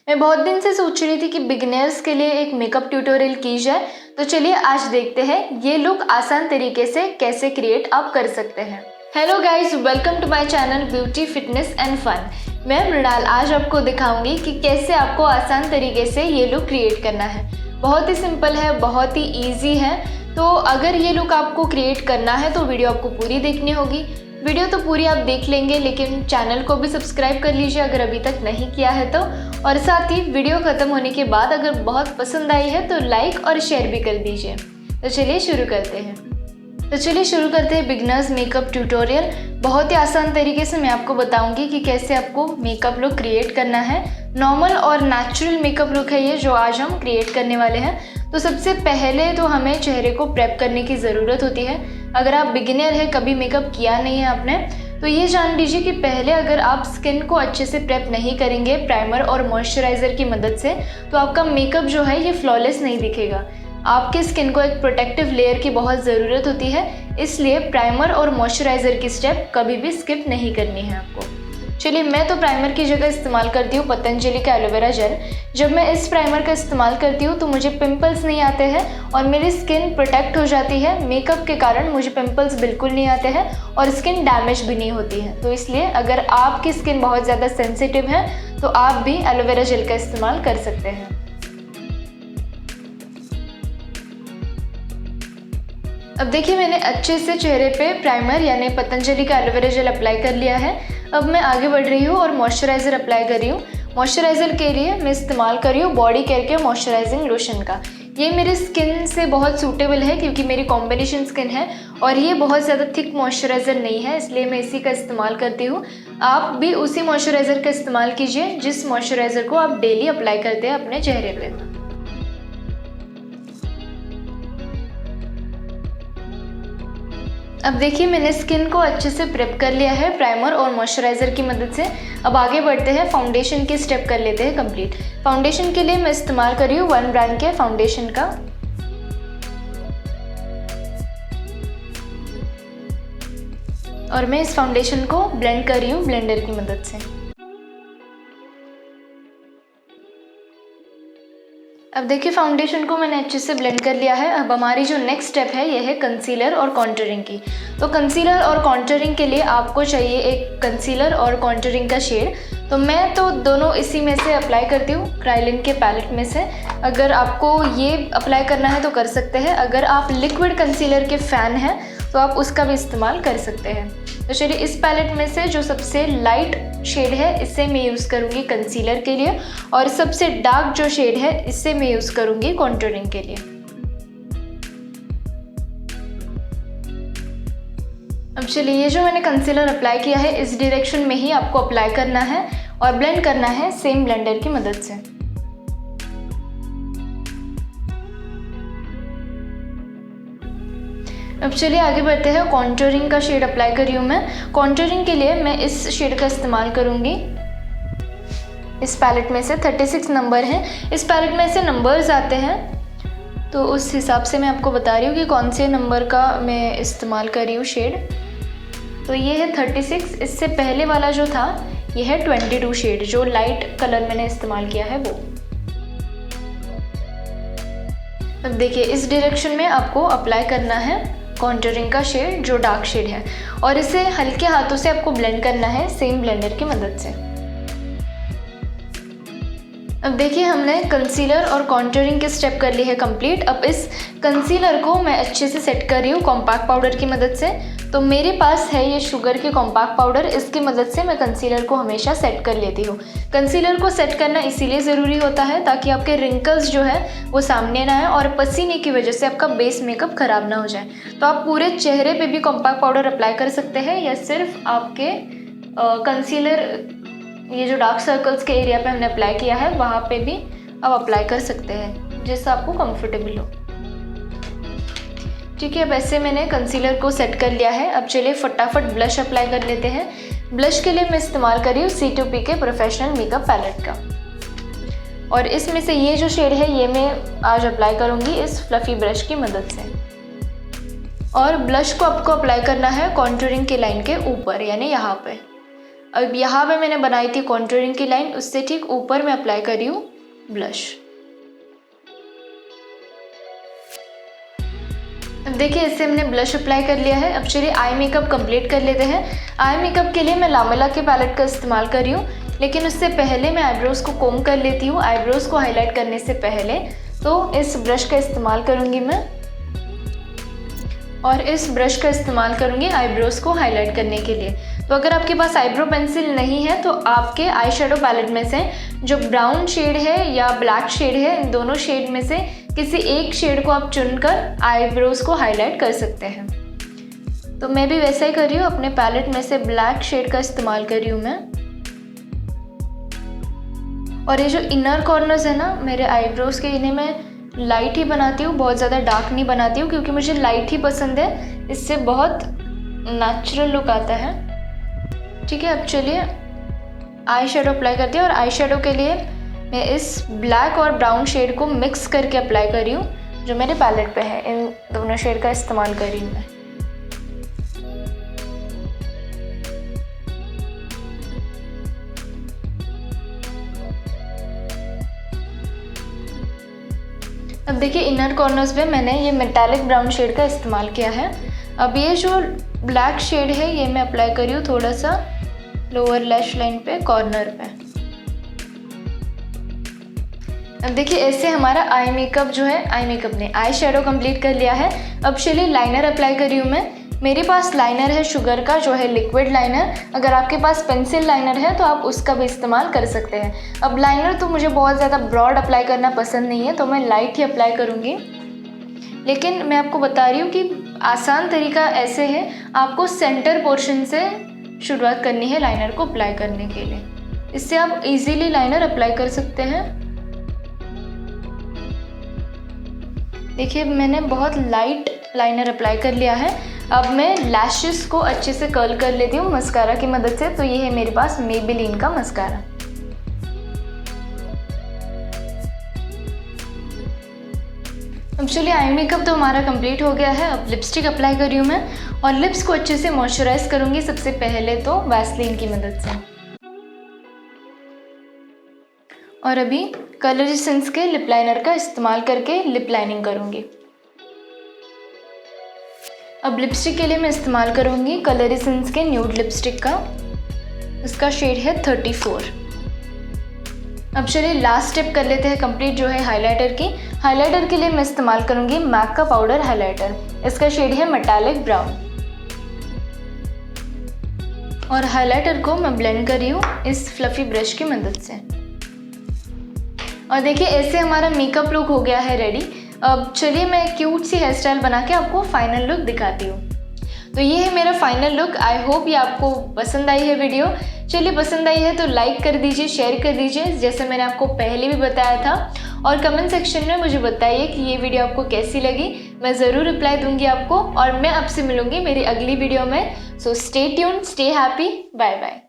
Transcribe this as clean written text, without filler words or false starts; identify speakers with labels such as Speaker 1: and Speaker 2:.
Speaker 1: मैं बहुत दिन से सोच रही थी कि बिगिनर्स के लिए एक मेकअप ट्यूटोरियल की जाए, तो चलिए आज देखते हैं ये लुक आसान तरीके से कैसे क्रिएट आप कर सकते हैं। Hello guys, welcome to my channel beauty fitness and fun. मैं मृणाल आज आपको दिखाऊंगी कि कैसे आपको आसान तरीके से ये लुक क्रिएट करना है। बहुत ही सिंपल है, बहुत ही ईजी है। तो अगर ये लुक आपको क्रिएट करना है तो वीडियो आपको पूरी देखनी होगी। वीडियो तो पूरी आप देख लेंगे, लेकिन चैनल को भी सब्सक्राइब कर लीजिए अगर अभी तक नहीं किया है तो। और साथ ही वीडियो ख़त्म होने के बाद अगर बहुत पसंद आई है तो लाइक और शेयर भी कर दीजिए। तो चलिए शुरू करते हैं बिगनर्स मेकअप ट्यूटोरियल। बहुत ही आसान तरीके से मैं आपको बताऊंगी कि कैसे आपको मेकअप लुक क्रिएट करना है। नॉर्मल और नेचुरल मेकअप लुक है ये जो आज हम क्रिएट करने वाले हैं। तो सबसे पहले तो हमें चेहरे को प्रेप करने की ज़रूरत होती है। अगर आप बिगिनर है, कभी मेकअप किया नहीं है आपने, तो ये जान लीजिए कि पहले अगर आप स्किन को अच्छे से प्रेप नहीं करेंगे प्राइमर और मॉइस्चराइज़र की मदद से, तो आपका मेकअप जो है ये फ्लॉलेस नहीं दिखेगा। आपके स्किन को एक प्रोटेक्टिव लेयर की बहुत ज़रूरत होती है, इसलिए प्राइमर और मॉइस्चराइज़र की स्टेप कभी भी स्किप नहीं करनी है आपको। चलिए, मैं तो प्राइमर की जगह इस्तेमाल करती हूँ पतंजलि का एलोवेरा जेल। जब मैं इस प्राइमर का इस्तेमाल करती हूँ तो मुझे पिंपल्स नहीं आते हैं और मेरी स्किन प्रोटेक्ट हो जाती है। मेकअप के कारण मुझे पिंपल्स बिल्कुल नहीं आते हैं और स्किन डैमेज भी नहीं होती है। तो इसलिए अगर आपकी स्किन बहुत ज़्यादा सेंसिटिव है तो आप भी एलोवेरा जेल का इस्तेमाल कर सकते हैं। अब देखिए, मैंने अच्छे से चेहरे पे प्राइमर यानी पतंजलि का एलोवेरा जेल अप्लाई कर लिया है। अब मैं आगे बढ़ रही हूँ और मॉइस्चराइज़र अप्लाई कर रही हूँ। मॉइस्चराइज़र के लिए मैं इस्तेमाल कर रही हूँ बॉडी केयर के मॉइस्चराइजिंग लोशन का। ये मेरी स्किन से बहुत सूटेबल है क्योंकि मेरी कॉम्बिनेशन स्किन है और ये बहुत ज़्यादा थिक मॉइस्चराइज़र नहीं है, इसलिए मैं इसी का इस्तेमाल करती हूँ। आप भी उसी मॉइस्चराइज़र का इस्तेमाल कीजिए जिस मॉइस्चराइज़र को आप डेली अप्लाई करते हैं अपने चेहरे पर। अब देखिए, मैंने स्किन को अच्छे से प्रेप कर लिया है प्राइमर और मॉइस्चराइज़र की मदद से। अब आगे बढ़ते हैं, फाउंडेशन की स्टेप कर लेते हैं कंप्लीट। फाउंडेशन के लिए मैं इस्तेमाल कर रही हूँ वन ब्रांड के फाउंडेशन का। और मैं इस फाउंडेशन को ब्लेंड कर रही हूँ ब्लेंडर की मदद से। अब देखिए, फाउंडेशन को मैंने अच्छे से ब्लेंड कर लिया है। अब हमारी जो नेक्स्ट स्टेप है ये है कंसीलर और कॉन्टूरिंग की। तो कंसीलर और कॉन्टूरिंग के लिए आपको चाहिए एक कंसीलर और कॉन्टूरिंग का शेड। तो मैं तो दोनों इसी में से अप्लाई करती हूँ, क्राइलिन के पैलेट में से। अगर आपको ये अप्लाई करना है तो कर सकते हैं। अगर आप लिक्विड कंसीलर के फ़ैन हैं तो आप उसका भी इस्तेमाल कर सकते हैं। तो चलिए, इस पैलेट में से जो सबसे लाइट शेड है इसे मैं यूज़ करूँगी कंसीलर के लिए, और सबसे डार्क जो शेड है इससे मैं यूज़ करूँगी कॉन्टूरिंग के लिए। अब चलिए, ये जो मैंने कंसीलर अप्लाई किया है इस डायरेक्शन में ही आपको अप्लाई करना है और ब्लेंड करना है सेम ब्लेंडर की मदद से। अब चलिए आगे बढ़ते हैं। कॉन्टूरिंग का शेड अप्लाई कर रही हूँ मैं। कॉन्टूरिंग के लिए मैं इस शेड का इस्तेमाल करूँगी। इस पैलेट में से 36 नंबर हैं। इस पैलेट में से नंबर्स आते हैं, तो उस हिसाब से मैं आपको बता रही हूँ कि कौन से नंबर का मैं इस्तेमाल कर रही हूँ शेड। तो ये है 36। इससे पहले वाला जो था ये है 22 शेड, जो लाइट कलर मैंने इस्तेमाल किया है वो। अब देखिए, इस डायरेक्शन में आपको अप्लाई करना है कॉन्टूरिंग का शेड जो डार्क शेड है, और इसे हल्के हाथों से आपको ब्लेंड करना है सेम ब्लेंडर की मदद से। अब देखिए, हमने कंसीलर और कॉन्टूरिंग के स्टेप कर ली है कंप्लीट। अब इस कंसीलर को मैं अच्छे से सेट कर रही हूँ कॉम्पैक्ट पाउडर की मदद से। तो मेरे पास है ये शुगर के कॉम्पैक्ट पाउडर, इसकी मदद से मैं कंसीलर को हमेशा सेट कर लेती हूँ। कंसीलर को सेट करना इसीलिए ज़रूरी होता है ताकि आपके रिंकल्स जो है वो सामने ना आए और पसीने की वजह से आपका बेस मेकअप ख़राब ना हो जाए। तो आप पूरे चेहरे पे भी कॉम्पैक्ट पाउडर अप्लाई कर सकते हैं या सिर्फ आपके कंसीलर, ये जो डार्क सर्कल्स के एरिया पे हमने अप्लाई किया है वहाँ पे भी आप अप्लाई कर सकते हैं जिससे आपको कंफर्टेबल हो। ठीक है, अब ऐसे मैंने कंसीलर को सेट कर लिया है। अब चलिए फटाफट ब्लश अप्लाई कर लेते हैं। ब्लश के लिए मैं इस्तेमाल कर रही हूँ C2P के प्रोफेशनल मेकअप पैलेट का, और इसमें से ये जो शेड है ये मैं आज अप्लाई करूँगी इस फ्लफ़ी ब्रश की मदद से। और ब्लश को आपको अप्लाई करना है कॉन्टूरिंग की लाइन के ऊपर, यानी यहाँ पे। अब यहाँ पे मैंने बनाई थी कॉन्टूरिंग की लाइन, उससे ठीक ऊपर मैं अप्लाई कर रही हूँ ब्लश। अब देखिए इससे हमने ब्लश अप्लाई कर लिया है। अब चलिए आई मेकअप कंप्लीट कर लेते हैं। आई मेकअप के लिए मैं लामेला के पैलेट का इस्तेमाल कर रही हूँ, लेकिन उससे पहले मैं आईब्रोज़ को कोम कर लेती हूँ। आईब्रोज़ को हाईलाइट करने से पहले तो इस ब्रश का इस्तेमाल करूँगी मैं, और इस ब्रश का इस्तेमाल करूँगी आईब्रोज़ को हाईलाइट करने के लिए। तो अगर आपके पास आईब्रो पेंसिल नहीं है तो आपके आई शेडो पैलेट में से जो ब्राउन शेड है या ब्लैक शेड है, इन दोनों शेड में से किसी एक शेड को आप चुनकर आईब्रोज़ को हाईलाइट कर सकते हैं। तो मैं भी वैसा ही कर रही हूँ, अपने पैलेट में से ब्लैक शेड का इस्तेमाल कर रही हूँ मैं। और ये जो इनर कॉर्नर्स है ना मेरे आईब्रोज़ के, इन्हें मैं लाइट ही बनाती हूँ, बहुत ज़्यादा डार्क नहीं बनाती हूँ, क्योंकि मुझे लाइट ही पसंद है, इससे बहुत नेचुरल लुक आता है। ठीक है, अब चलिए आई शेडो अप्लाई करती हूँ। और आई शेडो के लिए मैं इस ब्लैक और ब्राउन शेड को मिक्स करके अप्लाई कर रही हूँ, जो मेरे पैलेट पे है। इन दोनों शेड का इस्तेमाल कर रही हूँ मैं। अब देखिए इनर कॉर्नर्स पे मैंने ये मेटालिक ब्राउन शेड का इस्तेमाल किया है। अब ये जो ब्लैक शेड है ये मैं अप्लाई कर रही हूँ थोड़ा सा लोअर लैश लाइन पे, कॉर्नर पे। अब देखिए ऐसे हमारा आई मेकअप जो है, आई मेकअप ने आई शेडो कंप्लीट कर लिया है। अब चलिए लाइनर अप्लाई कर रही हूँ मैं। मेरे पास लाइनर है शुगर का, जो है लिक्विड लाइनर। अगर आपके पास पेंसिल लाइनर है तो आप उसका भी इस्तेमाल कर सकते हैं। अब लाइनर तो मुझे बहुत ज़्यादा ब्रॉड अप्लाई करना पसंद नहीं है, तो मैं लाइट ही अप्लाई करूँगी। लेकिन मैं आपको बता रही हूँ कि आसान तरीका ऐसे है, आपको सेंटर पोर्शन से शुरुआत करनी है लाइनर को अप्लाई करने के लिए। इससे आप इजीली लाइनर अप्लाई कर सकते हैं। देखिए मैंने बहुत लाइट लाइनर अप्लाई कर लिया है। अब मैं लैशेस को अच्छे से कर्ल कर लेती हूँ मस्कारा की मदद से। तो ये है मेरे पास मेबेलिन का मस्कारा। अब चलिए आई मेकअप तो हमारा कंप्लीट हो गया है। अब लिपस्टिक अप्लाई कर रही हूँ मैं, और लिप्स को अच्छे से मॉइस्चराइज करूँगी सबसे पहले तो वैसलीन की मदद से। और अभी कलर एसेंस के लिप लाइनर का इस्तेमाल करके लिप लाइनिंग करूँगी। अब लिपस्टिक के लिए मैं इस्तेमाल करूँगी कलर एसेंस के न्यूड लिपस्टिक का, इसका शेड है 34। अब चलिए लास्ट स्टेप कर लेते हैं कंप्लीट, जो है हाइलाइटर की। हाइलाइटर के लिए मैं इस्तेमाल करूँगी मैक का पाउडर हाइलाइटर, इसका शेड है मेटालिक ब्राउन। और हाइलाइटर को मैं ब्लेंड कर रही हूँ इस फ्लफी ब्रश की मदद से। और देखिए ऐसे हमारा मेकअप लुक हो गया है रेडी। अब चलिए मैं क्यूट सी हेयर स्टाइल बना के आपको फाइनल लुक दिखाती हूँ। तो ये है मेरा फाइनल लुक। आई होप ये आपको पसंद आई है वीडियो। चलिए पसंद आई है तो लाइक कर दीजिए, शेयर कर दीजिए जैसे मैंने आपको पहले भी बताया था, और कमेंट सेक्शन में मुझे बताइए कि ये वीडियो आपको कैसी लगी। मैं ज़रूर रिप्लाई दूंगी आपको, और मैं आपसे मिलूंगी मेरी अगली वीडियो में। So stay tuned, stay happy, bye bye.